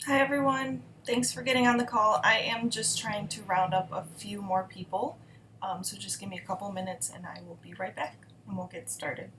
Hi everyone, thanks for getting on the call. I am just trying to round up a few more people, so just give me a couple minutes and I will be right back and we'll get started.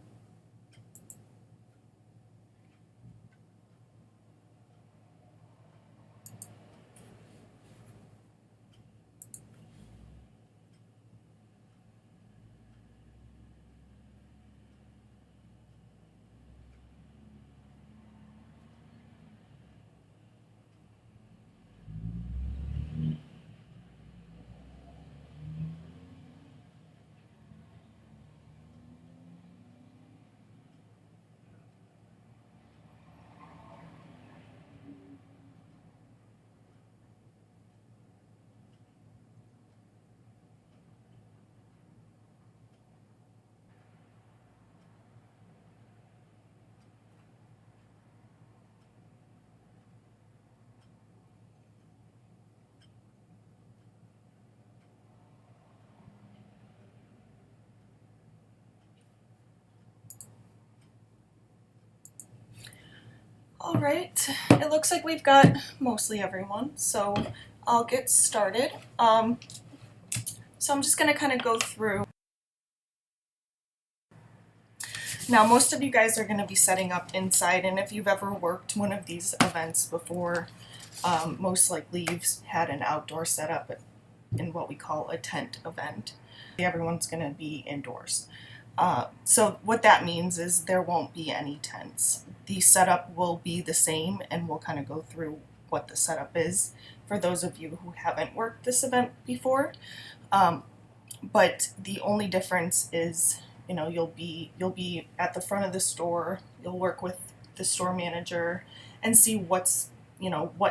All right, it looks like we've got mostly everyone, so I'll get started. So I'm just gonna kind of go through. Now, most of you guys are gonna be setting up inside, and if you've ever worked one of these events before, most likely you've had an outdoor setup in what we call a tent event. Everyone's gonna be indoors. So what that means is there won't be any tents. The setup will be the same, and we'll kind of go through what the setup is for those of you who haven't worked this event before. But the only difference is, you'll be at the front of the store. You'll work with the store manager and see what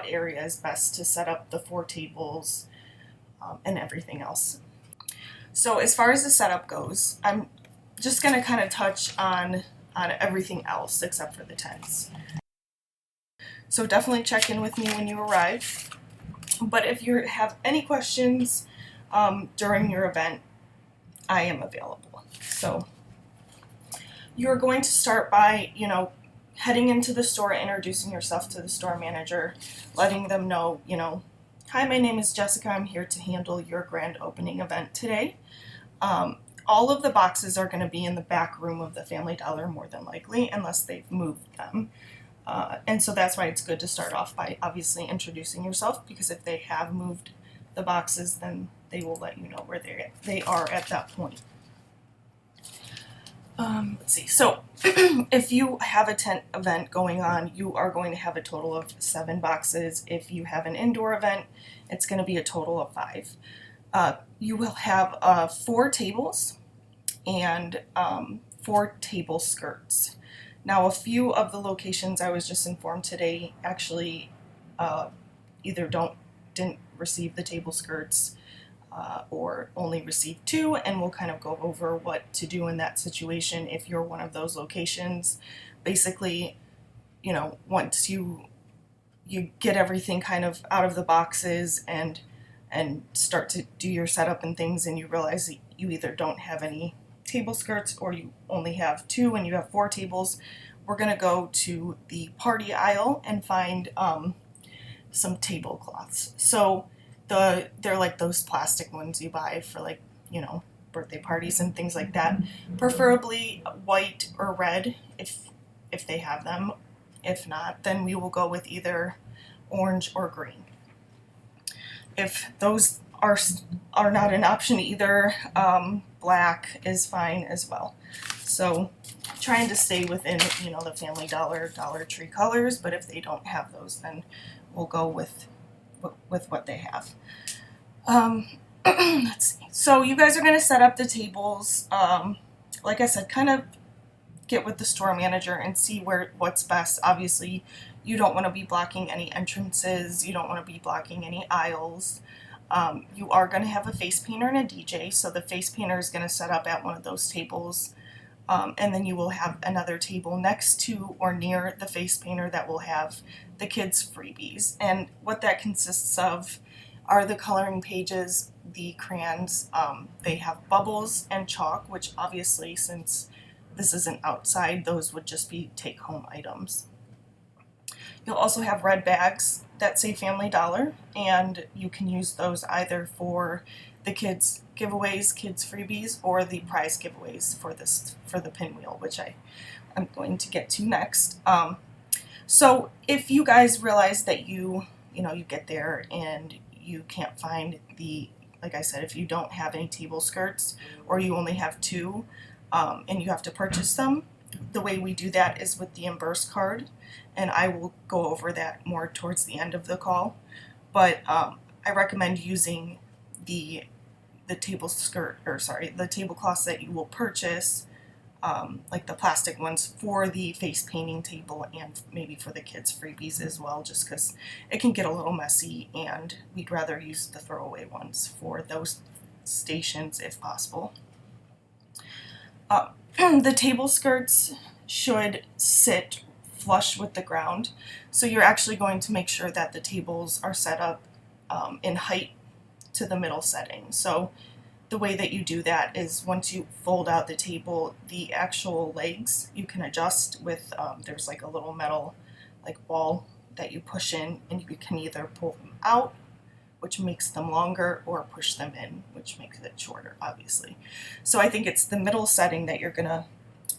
area is best to set up the 4 tables and everything else. So as far as the setup goes, I'm just going to kind of touch on everything else except for the tents. So definitely check in with me when you arrive. But if you have any questions during your event, I am available. So you're going to start by, heading into the store, introducing yourself to the store manager, letting them know, hi, my name is Jessica. I'm here to handle your grand opening event today. All of the boxes are going to be in the back room of the Family Dollar more than likely, unless they've moved them. And so that's why it's good to start off by obviously introducing yourself, because if they have moved the boxes, then they will let you know where they are at that point. Let's see. So if you have a tent event going on, you are going to have a total of 7 boxes. If you have an indoor event, it's going to be a total of 5. You will have 4 tables and 4 table skirts. Now, a few of the locations I was just informed today actually either didn't receive the table skirts or only received 2, and we'll kind of go over what to do in that situation if you're one of those locations. Basically, once you get everything kind of out of the boxes and start to do your setup and things, and you realize that you either don't have any table skirts or you only have 2 and you have 4 tables, we're going to go to the party aisle and find some tablecloths. So they're like those plastic ones you buy for birthday parties and things like that. Preferably white or red if they have them. If not, then we will go with either orange or green. If those are not an option either, black is fine as well. So trying to stay within the Family Dollar, Dollar Tree colors, but if they don't have those, then we'll go with what they have. Let's see. So you guys are going to set up the tables. Like I said, kind of get with the store manager and see what's best. Obviously, you don't want to be blocking any entrances. You don't want to be blocking any aisles. You are going to have a face painter and a DJ, so the face painter is going to set up at one of those tables, and then you will have another table next to or near the face painter that will have the kids' freebies. And what that consists of are the coloring pages, the crayons. They have bubbles and chalk, which obviously, since this isn't outside, those would just be take-home items. You'll also have red bags that say Family Dollar, and you can use those either for the kids giveaways, kids freebies, or the prize giveaways for the pinwheel, which I'm going to get to next. So if you guys realize that you get there and you can't find like I said, if you don't have any table skirts or you only have two, and you have to purchase them, the way we do that is with the Emburse card, and I will go over that more towards the end of the call. But I recommend using the the tablecloths that you will purchase, like the plastic ones, for the face painting table and maybe for the kids' freebies as well, just because it can get a little messy, and we'd rather use the throwaway ones for those stations if possible. The table skirts should sit flush with the ground, so you're actually going to make sure that the tables are set up in height to the middle setting. So the way that you do that is once you fold out the table, the actual legs you can adjust with, there's like a little metal like ball that you push in, and you can either pull them out, which makes them longer, or push them in, which makes it shorter, obviously. So I think it's the middle setting that you're gonna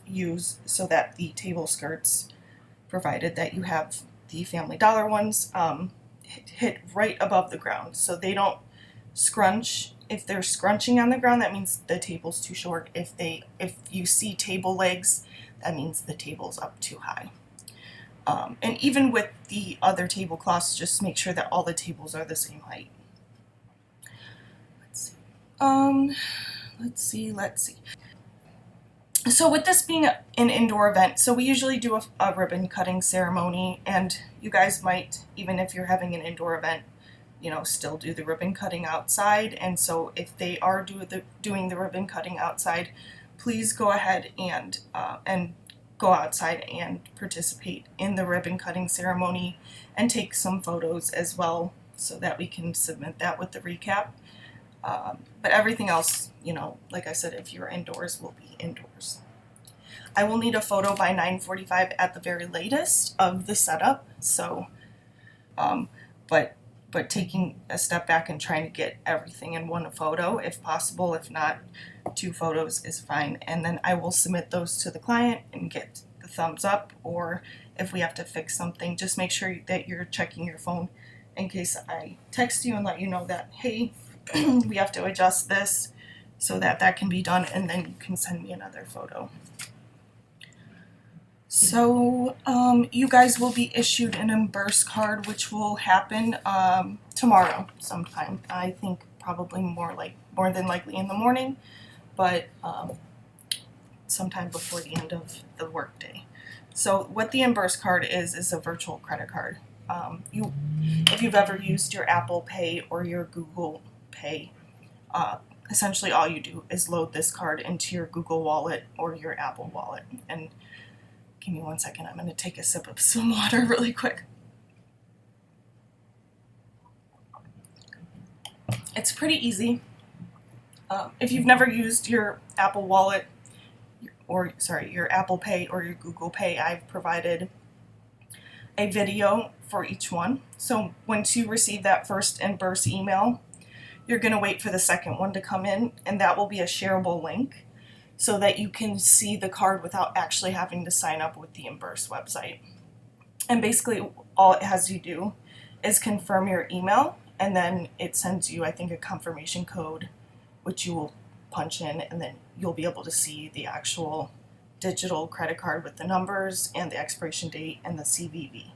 use so that the table skirts, provided that you have the Family Dollar ones, hit right above the ground so they don't scrunch. If they're scrunching on the ground, that means the table's too short. If you see table legs, that means the table's up too high. And even with the other tablecloths, just make sure that all the tables are the same height. Let's see. So with this being an indoor event, so we usually do a ribbon cutting ceremony, and you guys might, even if you're having an indoor event, still do the ribbon cutting outside. And so if they are doing the ribbon cutting outside, please go ahead and go outside and participate in the ribbon cutting ceremony and take some photos as well, so that we can submit that with the recap. But everything else, like I said, if you're indoors, will be indoors. I will need a photo by 9:45 at the very latest of the setup. So, but taking a step back and trying to get everything in one photo if possible. If not, 2 photos is fine. And then I will submit those to the client and get the thumbs up, or if we have to fix something, just make sure that you're checking your phone in case I text you and let you know that, hey, we have to adjust this, so that can be done, and then you can send me another photo. So you guys will be issued an Emburse card, which will happen tomorrow sometime. I think probably more than likely in the morning, but sometime before the end of the workday. So what the Emburse card is a virtual credit card. If you've ever used your Apple Pay or your Google Pay, essentially all you do is load this card into your Google Wallet or your Apple Wallet. And give me 1 second, I'm going to take a sip of some water really quick. It's pretty easy. If you've never used your Apple Wallet, your Apple Pay or your Google Pay, I've provided a video for each one. So once you receive that first Emburse email, you're going to wait for the second one to come in, and that will be a shareable link so that you can see the card without actually having to sign up with the Emburse website. And basically all it has you do is confirm your email, and then it sends you, I think, a confirmation code, which you will punch in, and then you'll be able to see the actual digital credit card with the numbers and the expiration date and the CVV.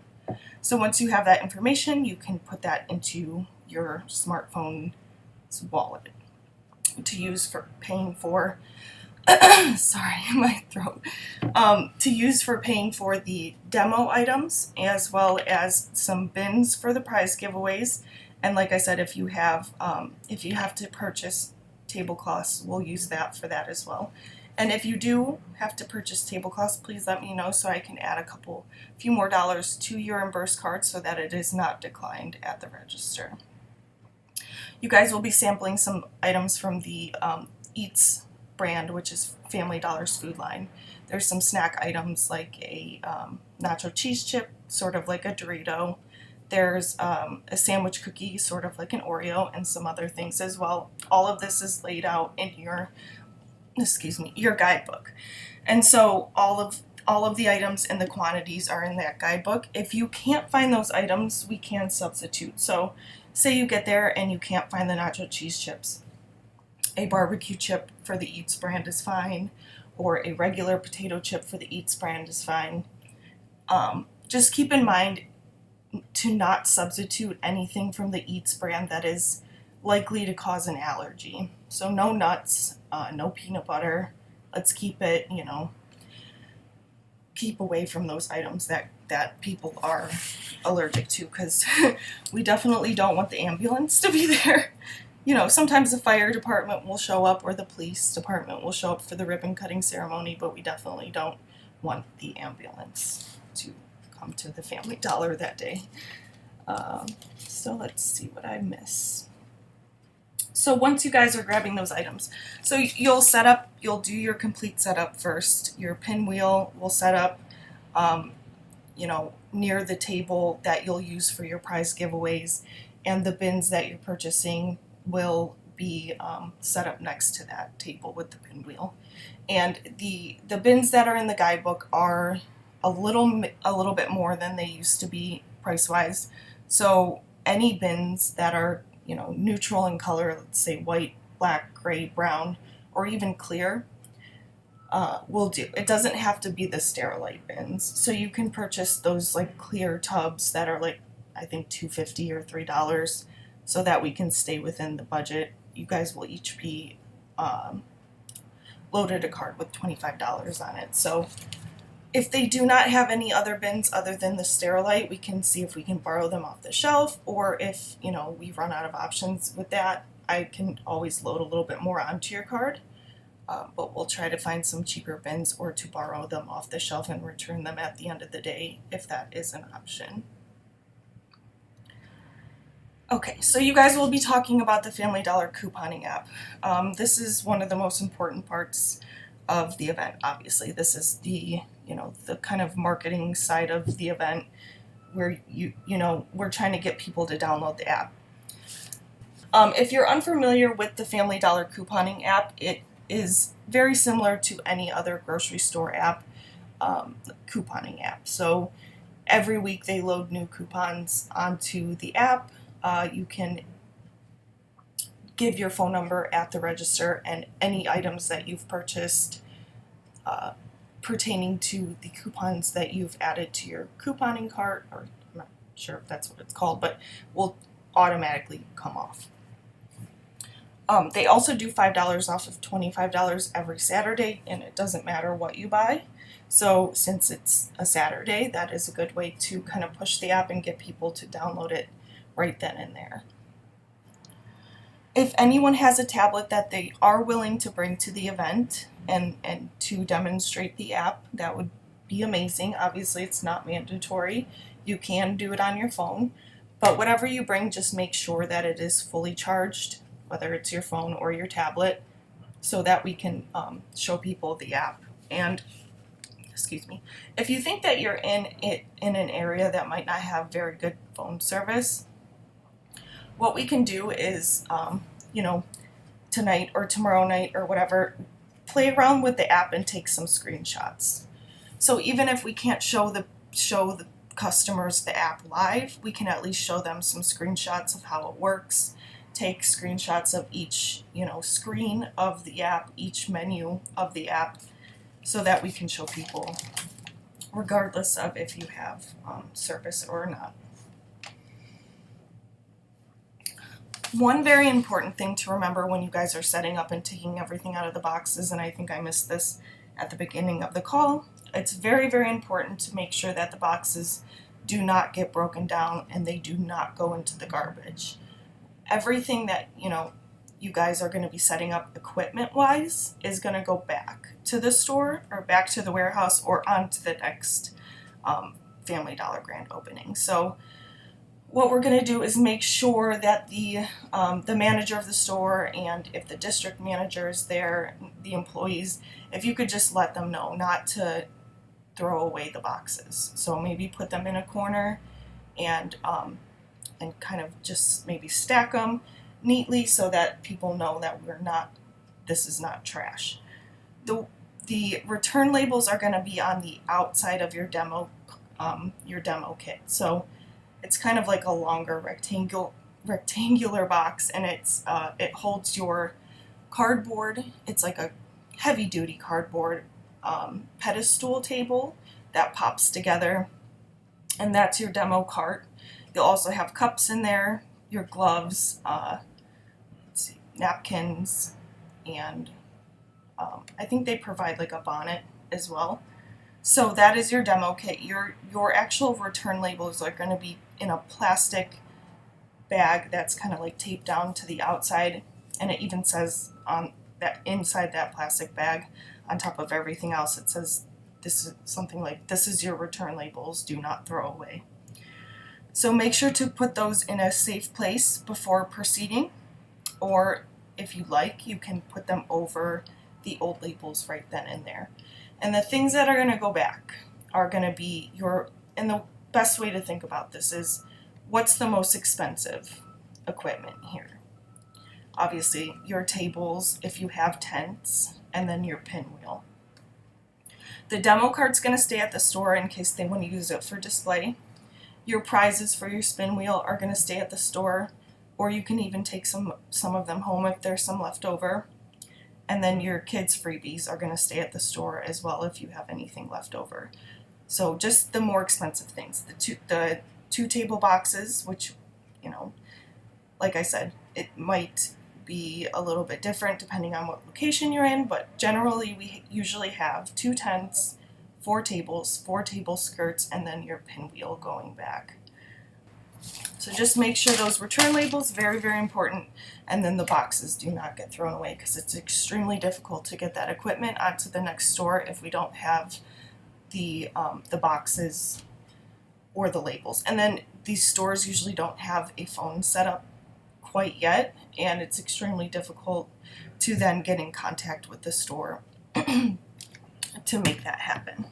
So once you have that information, you can put that into your smartphone's wallet to use for paying for sorry, my throat. To use for paying for the demo items, as well as some bins for the prize giveaways. And like I said, if you have to purchase tablecloths, we'll use that for that as well. And if you do have to purchase tablecloths, please let me know so I can add a few more dollars to your Emburse card so that it is not declined at the register. You guys will be sampling some items from the Eats brand, which is Family Dollar's food line. There's some snack items like a nacho cheese chip, sort of like a Dorito. There's a sandwich cookie, sort of like an Oreo, and some other things as well. All of this is laid out in your, your guidebook. And so all of the items and the quantities are in that guidebook. If you can't find those items, we can substitute. So say you get there and you can't find the nacho cheese chips. A barbecue chip for the Eats brand is fine, or a regular potato chip for the Eats brand is fine. Just keep in mind to not substitute anything from the Eats brand that is likely to cause an allergy. So no nuts, no peanut butter. Let's keep it, keep away from those items that people are allergic to, because we definitely don't want the ambulance to be there. Sometimes the fire department will show up or the police department will show up for the ribbon cutting ceremony, but we definitely don't want the ambulance to come to the Family Dollar that day. So let's see what I miss. So once you guys are grabbing those items, so you'll do your complete setup first. Your pinwheel will set up, near the table that you'll use for your prize giveaways, and the bins that you're purchasing will be set up next to that table with the pinwheel. And the bins that are in the guidebook are a little bit more than they used to be price-wise. So any bins that are neutral in color, let's say white, black, gray, brown, or even clear, will do. It doesn't have to be the Sterilite bins. So you can purchase those like clear tubs that are like, I think $2.50 or $3, so that we can stay within the budget. You guys will each be loaded a card with $25 on it. So if they do not have any other bins other than the Sterilite, we can see if we can borrow them off the shelf, or if we run out of options with that, I can always load a little bit more onto your card. But we'll try to find some cheaper bins or to borrow them off the shelf and return them at the end of the day if that is an option. Okay, so you guys will be talking about the Family Dollar couponing app. This is one of the most important parts of the event, obviously. This is the kind of marketing side of the event, where we're trying to get people to download the app. If you're unfamiliar with the Family Dollar couponing app, it is very similar to any other grocery store app, couponing app. So every week they load new coupons onto the app. You can give your phone number at the register, and any items that you've purchased pertaining to the coupons that you've added to your couponing cart, or I'm not sure if that's what it's called, but will automatically come off. They also do $5 off of $25 every Saturday, and it doesn't matter what you buy. So since it's a Saturday, that is a good way to kind of push the app and get people to download it right then and there. If anyone has a tablet that they are willing to bring to the event and to demonstrate the app, that would be amazing. Obviously, it's not mandatory. You can do it on your phone, but whatever you bring, just make sure that it is fully charged, whether it's your phone or your tablet, so that we can show people the app. And if you think that you're in an area that might not have very good phone service, what we can do is, tonight or tomorrow night or whatever, play around with the app and take some screenshots. So even if we can't show the customers the app live, we can at least show them some screenshots of how it works. Take screenshots of each, screen of the app, each menu of the app, so that we can show people, regardless of if you have service or not. One very important thing to remember when you guys are setting up and taking everything out of the boxes, and I think I missed this at the beginning of the call, it's very, very important to make sure that the boxes do not get broken down and they do not go into the garbage. Everything that, you guys are going to be setting up equipment-wise is going to go back to the store or back to the warehouse or on to the next Family Dollar grand opening. So what we're going to do is make sure that the manager of the store, and if the district manager is there, the employees, if you could just let them know not to throw away the boxes. So maybe put them in a corner and kind of just maybe stack them neatly so that people know that this is not trash. The return labels are going to be on the outside of your demo kit. So it's kind of like a longer rectangular box, and it holds your cardboard. It's like a heavy duty cardboard pedestal table that pops together, and that's your demo cart. You'll also have cups in there, your gloves, napkins, and I think they provide like a bonnet as well. So that is your demo kit. Your actual return labels are going to be in a plastic bag that's kind of like taped down to the outside, and it even says on that inside that plastic bag, on top of everything else, it says this is something like, "This is your return labels, do not throw away." So make sure to put those in a safe place before proceeding, or if you like, you can put them over the old labels right then and there. And the things that are going to go back are going to be and the best way to think about this is, what's the most expensive equipment here? Obviously, your tables, if you have tents, and then your pinwheel. The demo cart's going to stay at the store in case they want to use it for display. Your prizes for your spin wheel are going to stay at the store, or you can even take some of them home if there's some left over. And then your kids' freebies are going to stay at the store as well if you have anything left over. So just the more expensive things. The two table boxes, which, like I said, it might be a little bit different depending on what location you're in, but generally we usually have 2 tents, 4 tables, 4 table skirts, and then your pinwheel going back. So just make sure those return labels, very, very important, and then the boxes do not get thrown away, because it's extremely difficult to get that equipment onto the next store if we don't have the boxes or the labels. And then these stores usually don't have a phone set up quite yet, and it's extremely difficult to then get in contact with the store to make that happen.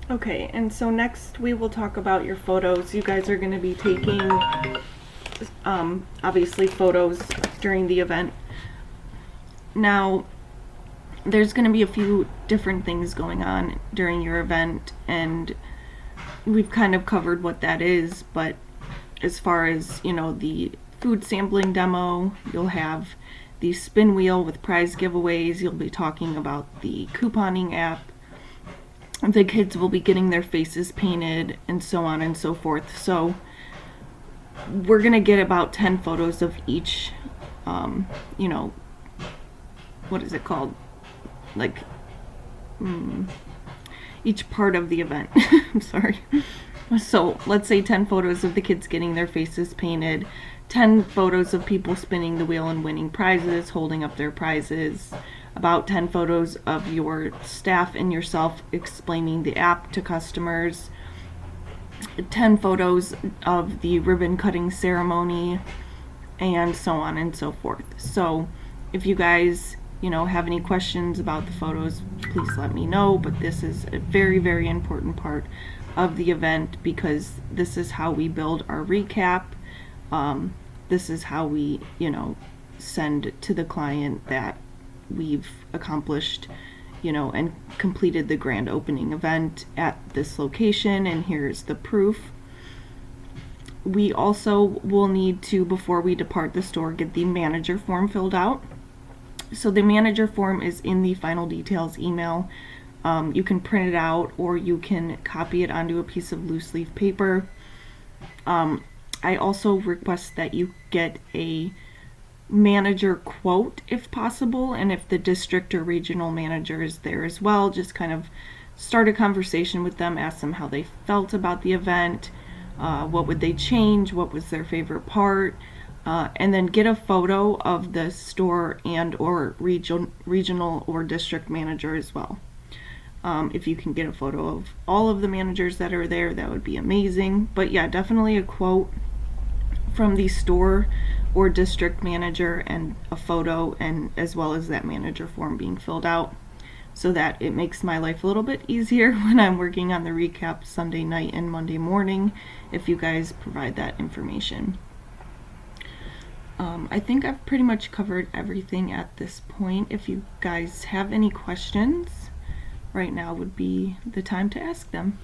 Okay, and so next we will talk about your photos. You guys are going to be taking, obviously, photos during the event. Now, there's going to be a few different things going on during your event, and we've kind of covered what that is, but as far as, the food sampling demo, you'll have the spin wheel with prize giveaways, you'll be talking about the couponing app, the kids will be getting their faces painted, and so on and so forth. So we're going to get about 10 photos of each, what is it called? Like, each part of the event. I'm sorry. So let's say 10 photos of the kids getting their faces painted, 10 photos of people spinning the wheel and winning prizes, holding up their prizes, about 10 photos of your staff and yourself explaining the app to customers, 10 photos of the ribbon cutting ceremony, and so on and so forth. So if you guys, have any questions about the photos, please let me know, but this is a very, very important part of the event, because this is how we build our recap. This is how we, send to the client that we've accomplished, and completed the grand opening event at this location, and here's the proof. We also will need to, before we depart the store, get the manager form filled out. So the manager form is in the final details email. You can print it out, or you can copy it onto a piece of loose leaf paper. I also request that you get a manager quote if possible, and if the district or regional manager is there as well, just kind of start a conversation with them, ask them how they felt about the event, what would they change, what was their favorite part, and then get a photo of the store and or regional or district manager as well. If you can get a photo of all of the managers that are there, that would be amazing. But yeah, definitely a quote from the store or district manager and a photo, and as well as that manager form being filled out, so that it makes my life a little bit easier when I'm working on the recap Sunday night and Monday morning, if you guys provide that information. I think I've pretty much covered everything at this point. If you guys have any questions, right now would be the time to ask them.